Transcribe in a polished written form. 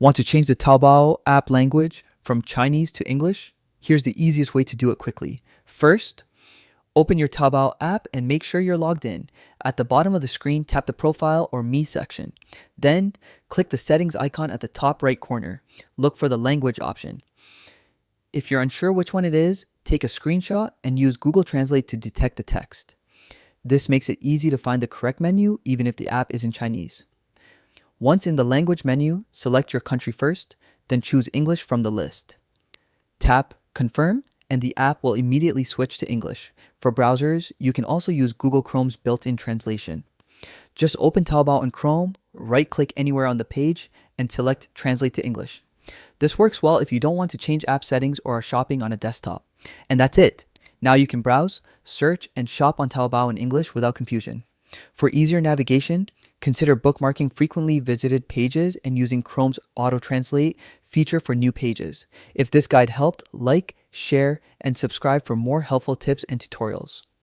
Want to change the Taobao app language from Chinese to English? Here's the easiest way to do it quickly. First, open your Taobao app and make sure you're logged in. At the bottom of the screen, tap the Profile or Me section. Then, click the settings icon at the top right corner. Look for the language option. If you're unsure which one it is, take a screenshot and use Google Translate to detect the text. This makes it easy to find the correct menu even if the app is in Chinese. Once in the language menu, select your country first, then choose English from the list. Tap Confirm and the app will immediately switch to English. For browsers, you can also use Google Chrome's built-in translation. Just open Taobao in Chrome, right-click anywhere on the page, and select Translate to English. This works well if you don't want to change app settings or are shopping on a desktop. And that's it! Now you can browse, search, and shop on Taobao in English without confusion. For easier navigation, consider bookmarking frequently visited pages and using Chrome's auto-translate feature for new pages. If this guide helped, like, share, and subscribe for more helpful tips and tutorials.